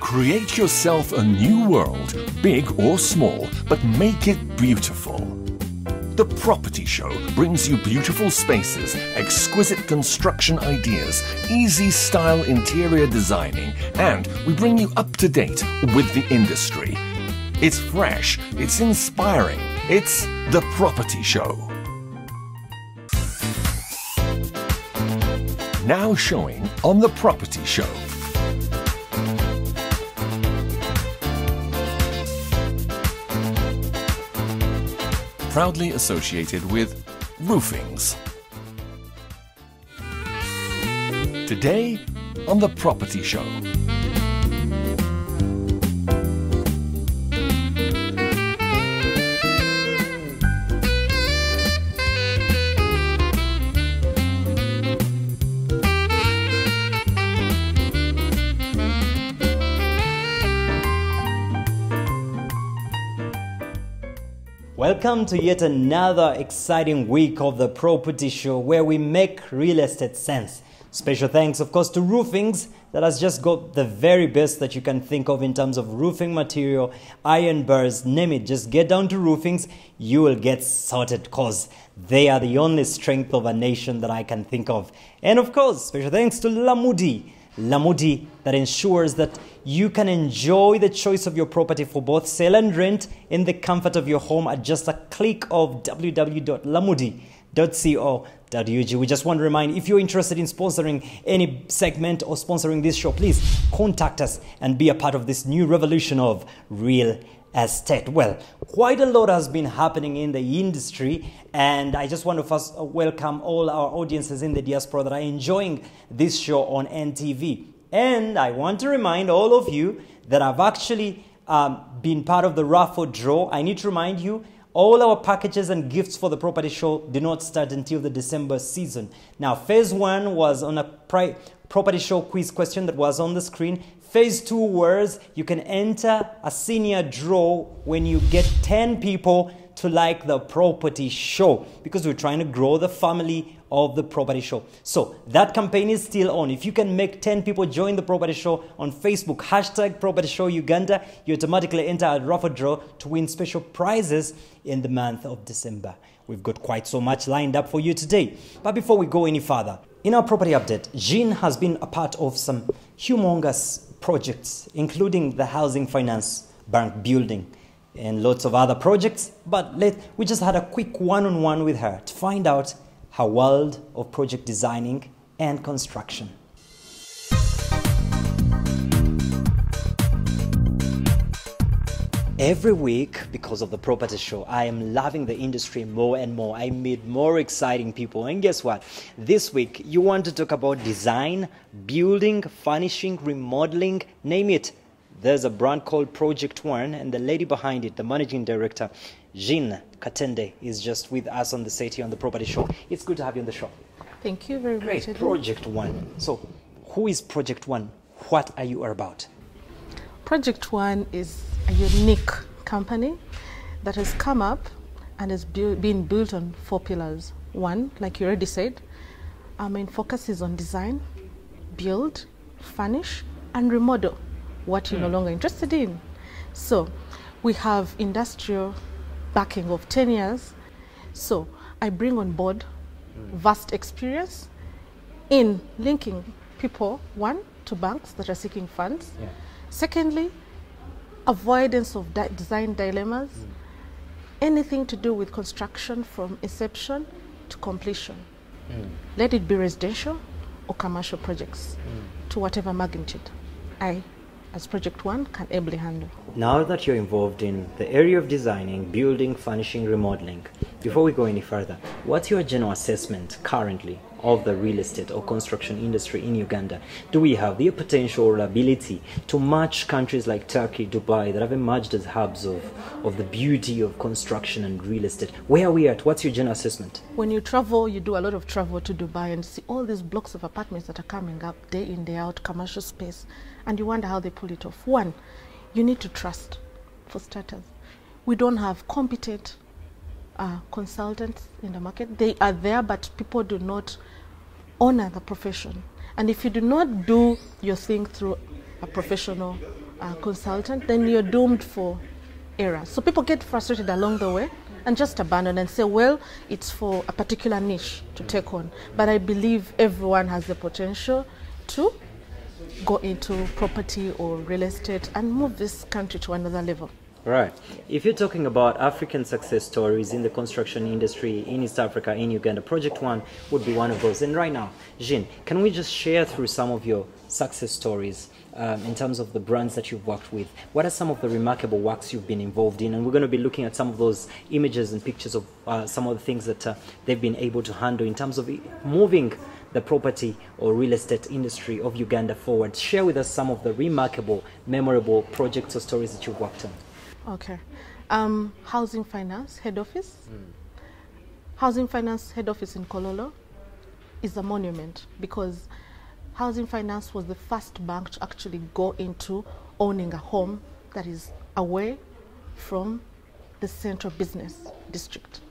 Create yourself a new world, big or small, but make it beautiful. The Property Show brings you beautiful spaces, exquisite construction ideas, easy style interior designing, and we bring you up to date with the industry. It's fresh, it's inspiring, it's The Property Show. Now showing on The Property Show. Proudly associated with roofings. Today on The Property Show. Welcome to yet another exciting week of The Property Show, where we make real estate sense. Special thanks, of course, to Roofings that has just got the very best that you can think of in terms of roofing material, iron bars, name it. Just get down to Roofings, you will get sorted because they are the only strength of a nation that I can think of. And of course, special thanks to Lamudi that ensures that you can enjoy the choice of your property for both sale and rent in the comfort of your home at just a click of www.lamudi.co.ug. We just want to remind, if you're interested in sponsoring any segment or sponsoring this show, please contact us and be a part of this new revolution of real estate. Well, quite a lot has been happening in the industry, and I just want to first welcome all our audiences in the diaspora that are enjoying this show on NTV. And I want to remind all of you that I've actually been part of the raffle draw. I need to remind you, all our packages and gifts for the Property Show do not start until the December season. Now, phase 1 was on a Property Show quiz question that was on the screen. Phase 2 was you can enter a senior draw when you get 10 people to like the Property Show, because we're trying to grow the family of the Property Show. So that campaign is still on. If you can make 10 people join the Property Show on Facebook, hashtag Property Show Uganda, you automatically enter a raffle draw to win special prizes in the month of December. We've got quite so much lined up for you today. But before we go any further, in our property update, Jean has been a part of some humongous projects, including the Housing Finance Bank building and lots of other projects. But we just had a quick one-on-one with her to find out her world of project designing and construction. Every week, because of the Property Show, I am loving the industry more and more. I meet more exciting people. And guess what? This week, you want to talk about design, building, furnishing, remodeling, name it. There's a brand called Project One, and the lady behind it, the managing director, Jean Katende, is just with us on the set here on the Property Show. It's good to have you on the show. Thank you very much. Great. Project One. So, who is Project One? What are you about? Project One is a unique company that has come up and has been built on 4 pillars. One, like you already said, our main focus is on design, build, furnish, and remodel what you're no longer interested in. So we have industrial backing of 10 years. So I bring on board vast experience in linking people, one, to banks that are seeking funds. Yeah. Secondly, avoidance of design dilemmas, anything to do with construction from inception to completion. Let it be residential or commercial projects to whatever magnitude I, as Project One, can ably handle. Now that you're involved in the area of designing, building, furnishing, remodeling, before we go any further, what's your general assessment currently of the real estate or construction industry in Uganda? Do we have the potential or ability to match countries like Turkey, Dubai, that have emerged as hubs of the beauty of construction and real estate? Where are we at? What's your general assessment? When you travel, you do a lot of travel to Dubai and see all these blocks of apartments that are coming up day in, day out, commercial space, and you wonder how they pull it off. One, you need to trust, for starters. We don't have competent consultants in the market. They are there, but people do not honor the profession. And if you do not do your thing through a professional consultant, then you're doomed for error. So people get frustrated along the way and just abandon and say, well, it's for a particular niche to take on. But I believe everyone has the potential to go into property or real estate and move this country to another level. Right. If you're talking about African success stories in the construction industry in East Africa, in Uganda, Project One would be one of those. And right now, Jean, can we just share through some of your success stories in terms of the brands that you've worked with? What are some of the remarkable works you've been involved in? And we're going to be looking at some of those images and pictures of some of the things that they've been able to handle in terms of moving the property or real estate industry of Uganda forward. Share with us some of the remarkable, memorable projects or stories that you've worked on. Okay. Housing Finance Head Office. Housing Finance Head Office in Kololo is a monument because Housing Finance was the first bank to actually go into owning a home that is away from the central business district.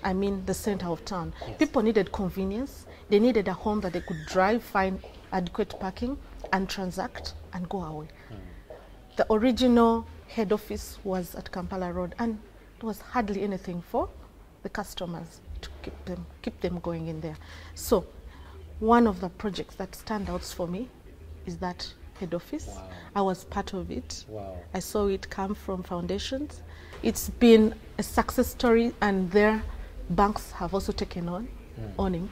I mean the center of town. Yes. People needed convenience. They needed a home that they could drive, find adequate parking, and transact and go away. The original head office was at Kampala Road, and there was hardly anything for the customers to keep them going in there. So one of the projects that stand out for me is that head office. Wow. I was part of it. Wow. I saw it come from foundations. It's been a success story, and their banks have also taken on owning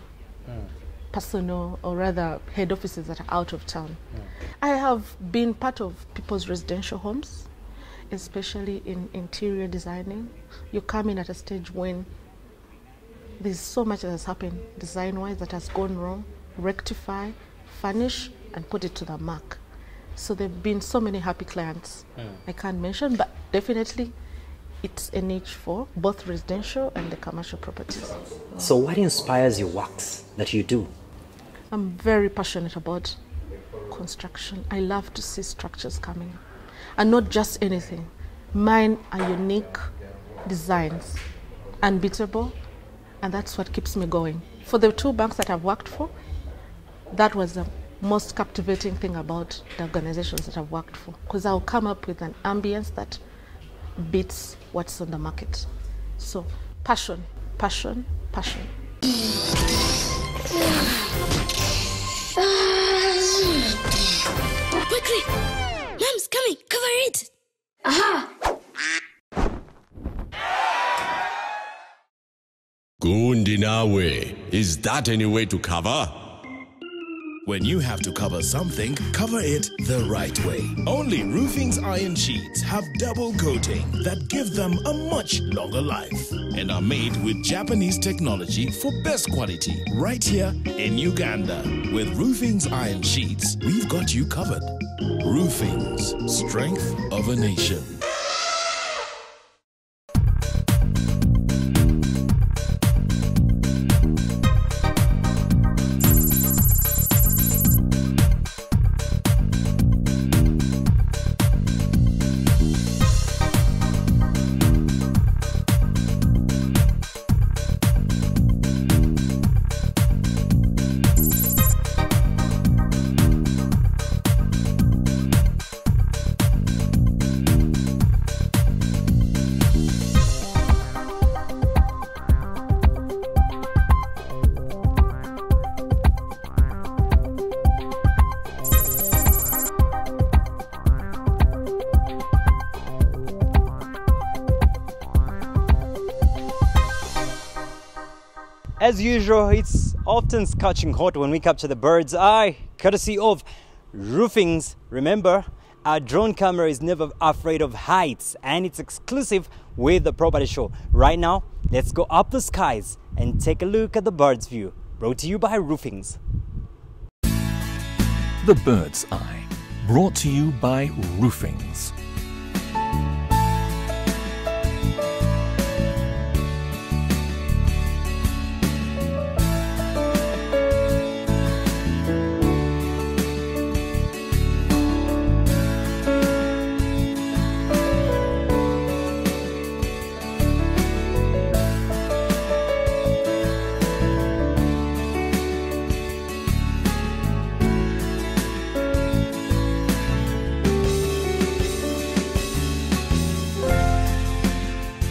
personal, or rather head offices that are out of town. I have been part of people's residential homes, especially in interior designing. You come in at a stage when there's so much that has happened design-wise that has gone wrong, rectify, furnish, and put it to the mark. So there have been so many happy clients I can't mention, but definitely it's a niche for both residential and the commercial properties. So what inspires your works that you do? I'm very passionate about construction. I love to see structures coming. And not just anything. Mine are unique designs, unbeatable, and that's what keeps me going. For the two banks that I've worked for, that was the most captivating thing about the organizations that I've worked for, because I'll come up with an ambience that beats what's on the market. So passion, passion, passion. Quickly! Mom's coming! Cover it! Aha! Gundinawe, is that any way to cover? When you have to cover something, cover it the right way. Only Roofing's iron sheets have double coating that give them a much longer life and are made with Japanese technology for best quality right here in Uganda. With Roofing's iron sheets, we've got you covered. Roofing's, strength of a nation. As usual, it's often scorching hot when we capture the bird's eye, courtesy of Roofings. Remember, our drone camera is never afraid of heights, and it's exclusive with the Property Show. Right now, let's go up the skies and take a look at the bird's view. Brought to you by Roofings. The Bird's Eye, brought to you by Roofings.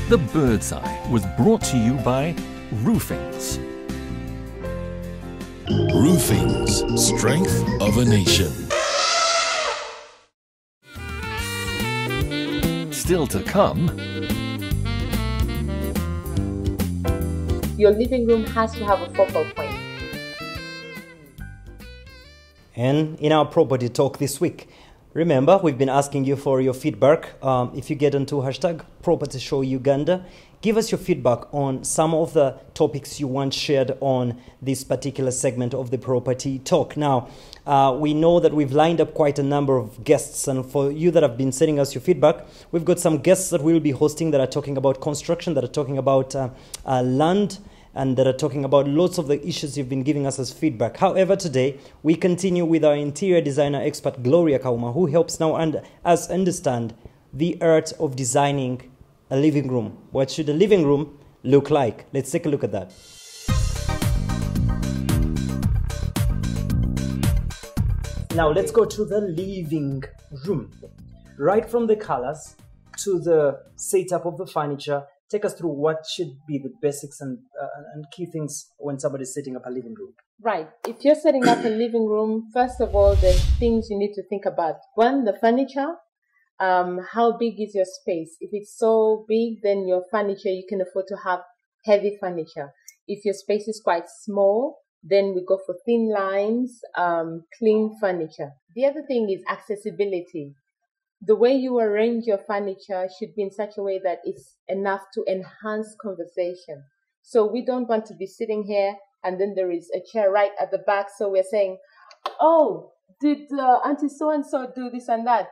The Bird's Eye was brought to you by Roofings. Roofings, strength of a nation. Still to come, Your living room has to have a focal point. And in our property talk this week, remember, we've been asking you for your feedback. If you get onto hashtag Propertyshow Uganda, give us your feedback on some of the topics you want shared on this particular segment of the property talk. Now, we know that we've lined up quite a number of guests, and for you that have been sending us your feedback, we've got some guests that we'll be hosting that are talking about construction, that are talking about land, and that are talking about lots of the issues you've been giving us as feedback. However, today, we continue with our interior designer expert, Gloria Kauma, who helps now us understand the art of designing a living room. What should a living room look like? Let's take a look at that. Now, let's go to the living room. Right from the colors to the setup of the furniture, take us through what should be the basics and key things when somebody's setting up a living room. Right. If you're setting up a living room, first of all, there's things you need to think about. One, the furniture. How big is your space? If it's so big, then your furniture, you can afford to have heavy furniture. If your space is quite small, then we go for thin lines, clean furniture. The other thing is accessibility. The way you arrange your furniture should be in such a way that it's enough to enhance conversation. So we don't want to be sitting here and then there is a chair right at the back. So we're saying, oh, did Auntie so-and-so do this and that,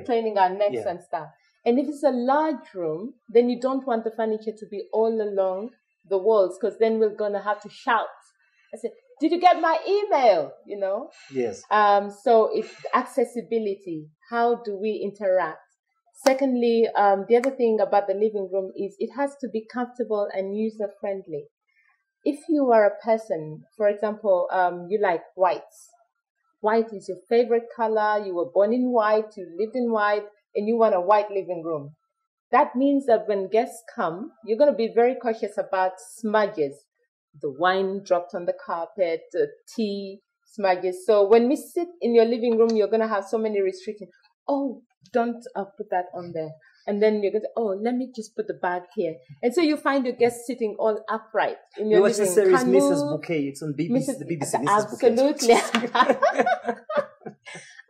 training our necks and stuff. And if it's a large room, then you don't want the furniture to be all along the walls, because then we're going to have to shout. I said, did you get my email? Yes. So it's accessibility. How do we interact? Secondly, the other thing about the living room is it has to be comfortable and user-friendly. If you are a person, for example, you like whites. White is your favorite color. You were born in white, you lived in white, and you want a white living room. That means that when guests come, you're going to be very cautious about smudges. The wine dropped on the carpet, tea smudges. So when we sit in your living room, you're going to have so many restrictions. Oh, don't put that on there. And then you're going to, oh, let me just put the bag here. And so you find your guests sitting all upright in your living room. You watch the series Mrs. Bouquet. It's on BBC, the BBC Mrs. Absolutely.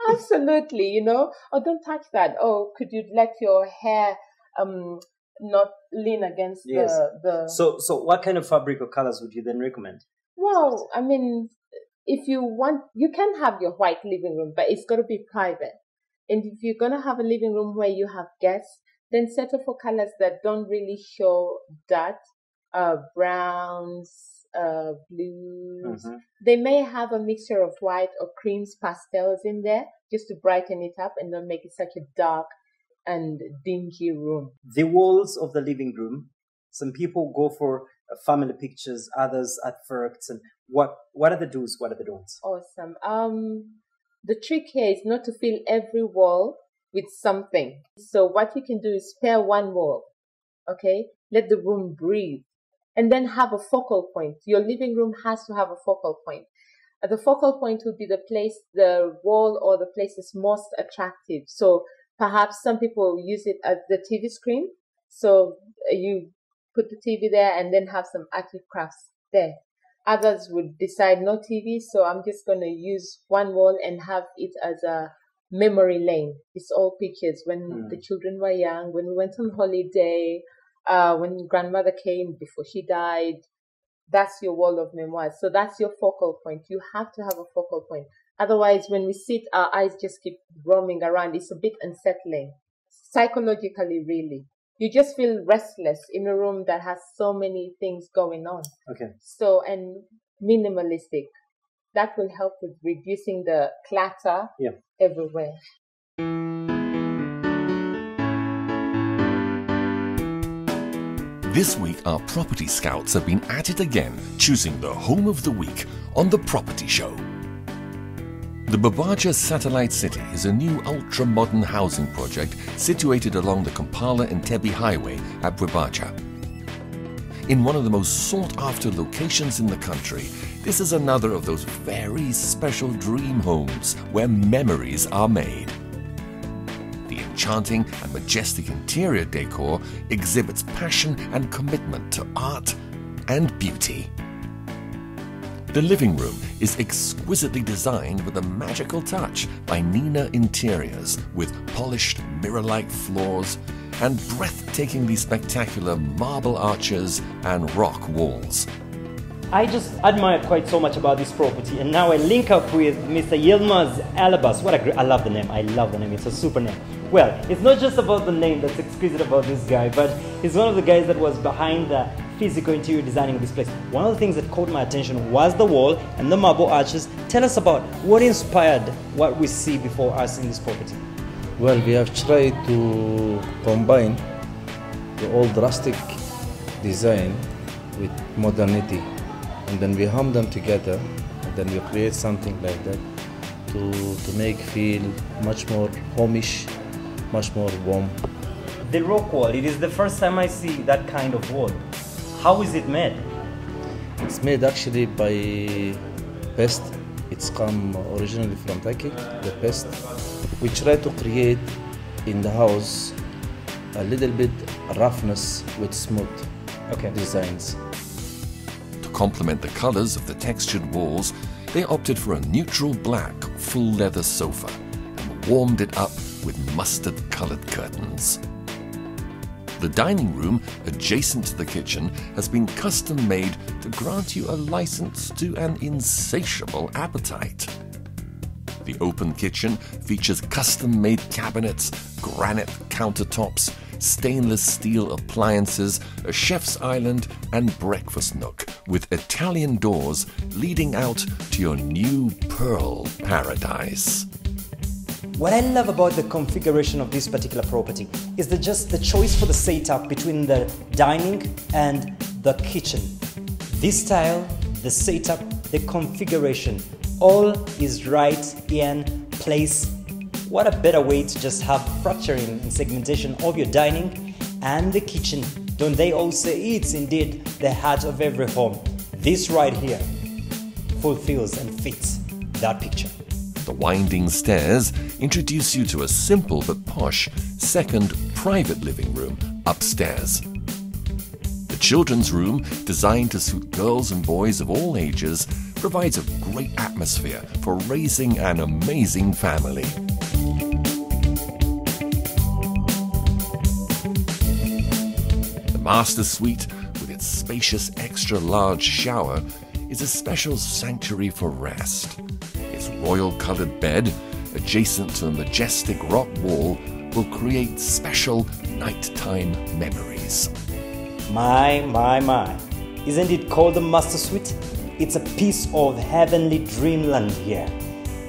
Absolutely, Oh, don't touch that. Oh, could you let your hair not lean against the... So what kind of fabric or colors would you then recommend? Well, I mean, if you want, you can have your white living room, but it's got to be private. And if you're going to have a living room where you have guests, then settle for colors that don't really show dirt, browns, blues. Mm-hmm. They may have a mixture of white or creams, pastels in there just to brighten it up and don't make it such a dark and dingy room. The walls of the living room, some people go for family pictures, others artworks. And what are the do's, what are the don'ts? Awesome. The trick here is not to fill every wall with something. So what you can do is spare one wall, okay? Let the room breathe. And then have a focal point. Your living room has to have a focal point. The focal point will be the place, the wall or the place is most attractive. So perhaps some people use it as the TV screen. So you put the TV there and then have some active crafts there. Others would decide no TV, so I'm just going to use one wall and have it as a memory lane. It's all pictures when the children were young, when we went on holiday, when grandmother came before she died. That's your wall of memoirs. So that's your focal point. You have to have a focal point. Otherwise, when we sit, our eyes just keep roaming around. It's a bit unsettling. Psychologically, really. You just feel restless in a room that has so many things going on. Okay. So, and minimalistic. That will help with reducing the clutter everywhere. This week, our property scouts have been at it again, choosing the home of the week on The Property Show. The Babaja Satellite City is a new ultra-modern housing project situated along the Kampala-Entebbe Highway at Babaja. In one of the most sought-after locations in the country, this is another of those very special dream homes where memories are made. The enchanting and majestic interior decor exhibits passion and commitment to art and beauty. The living room is exquisitely designed with a magical touch by Nina Interiors, with polished mirror-like floors and breathtakingly spectacular marble arches and rock walls. I just admire quite so much about this property, and now I link up with Mr. Yilmaz Alabas. I love the name. I love the name. It's a super name. Well, it's not just about the name that's exquisite about this guy, but he's one of the guys that was behind the physical interior designing of this place. One of the things that caught my attention was the wall and the marble arches. Tell us about what inspired what we see before us in this property. Well, we have tried to combine the old rustic design with modernity, and then we hum them together, and then we create something like that to make feel much more homish, much more warm. The rock wall, it is the first time I see that kind of wall. How is it made? It's made actually by pest. It's come originally from Turkey, the pest. We try to create in the house a little bit roughness with smooth designs. To complement the colors of the textured walls, they opted for a neutral black full leather sofa and warmed it up with mustard-colored curtains. The dining room, adjacent to the kitchen, has been custom-made to grant you a license to an insatiable appetite. The open kitchen features custom-made cabinets, granite countertops, stainless steel appliances, a chef's island, and breakfast nook, with Italian doors leading out to your new pearl paradise. What I love about the configuration of this particular property is just the choice for the setup between the dining and the kitchen. This style, the setup, the configuration, all is right in place. What a better way to just have fracturing and segmentation of your dining and the kitchen. Don't they all say it's indeed the heart of every home? This right here fulfills and fits that picture. The winding stairs introduce you to a simple but posh second private living room upstairs. The children's room, designed to suit girls and boys of all ages, provides a great atmosphere for raising an amazing family. The master suite, with its spacious extra-large shower, is a special sanctuary for rest. Its royal-colored bed, adjacent to a majestic rock wall, will create special nighttime memories. My. Isn't it called the master suite? It's a piece of heavenly dreamland here.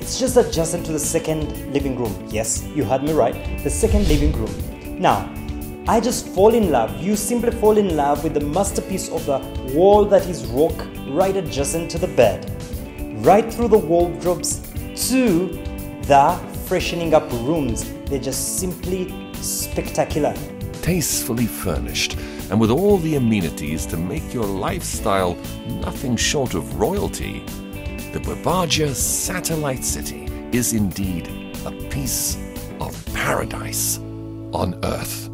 It's just adjacent to the second living room. Yes, you heard me right, the second living room. Now, I just fall in love. You simply fall in love with the masterpiece of the wall that is rock right adjacent to the bed. Right through the wardrobes to the freshening up rooms. They're just simply spectacular. Tastefully furnished and with all the amenities to make your lifestyle nothing short of royalty, the Babaja Satellite City is indeed a piece of paradise on earth.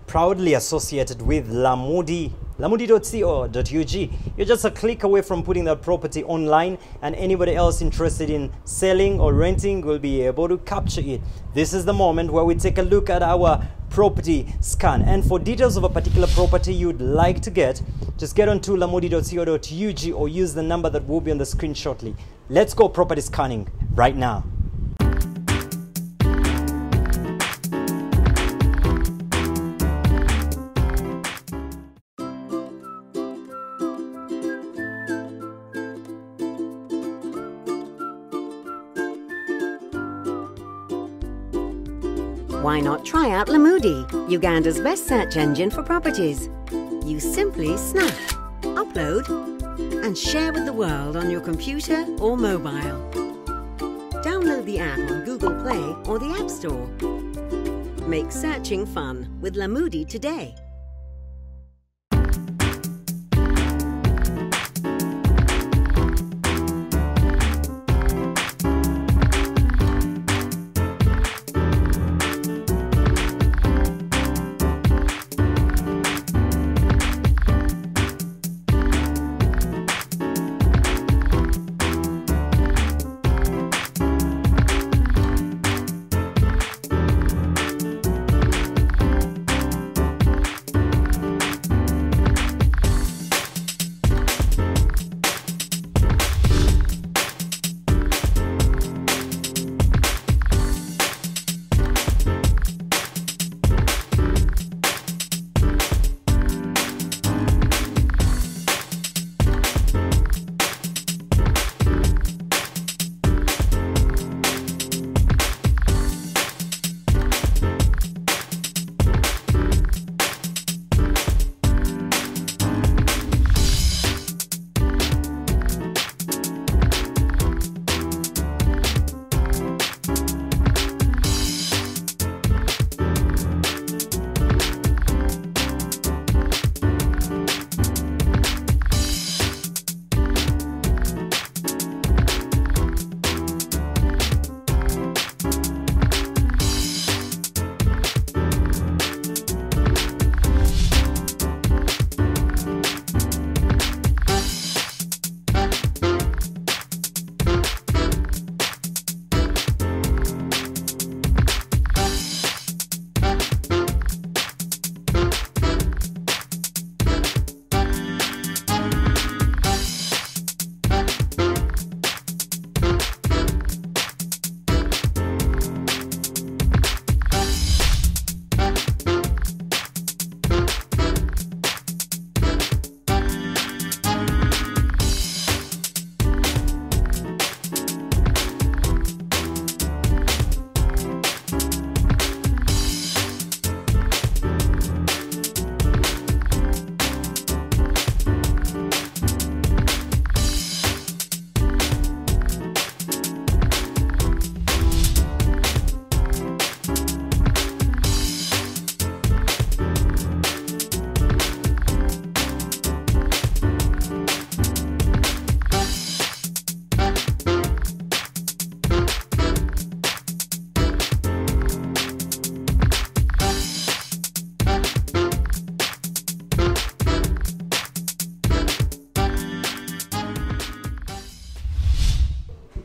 Proudly associated with Lamudi, lamudi.co.ug. You're just a click away from putting that property online, and anybody else interested in selling or renting will be able to capture it. This is the moment where we take a look at our property scan, and for details of a particular property you'd like to get, just get onto lamudi.co.ug or use the number that will be on the screen shortly. Let's go property scanning right now. Why not try out Lamudi, Uganda's best search engine for properties? You simply snap, upload, and share with the world on your computer or mobile. Download the app on Google Play or the App Store. Make searching fun with Lamudi today.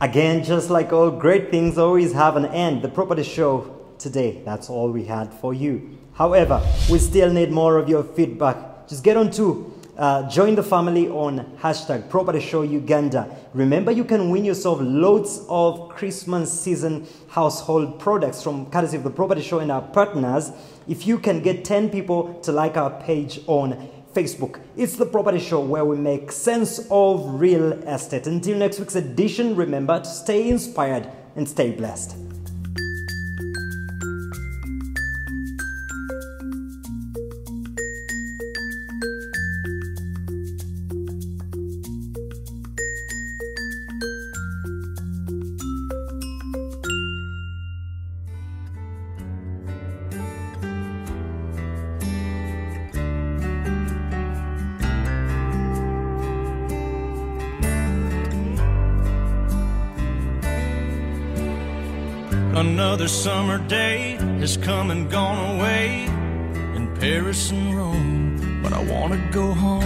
Again, just like all great things always have an end, the Property Show today, that's all we had for you. However, we still need more of your feedback. Just get on to join the family on hashtag Property Show Uganda. Remember, you can win yourself loads of Christmas season household products from courtesy of the Property Show and our partners if you can get 10 people to like our page on Facebook. It's the Property Show where we make sense of real estate. Until next week's edition, remember to stay inspired and stay blessed. Another summer day has come and gone away in Paris and Rome, but I want to go home.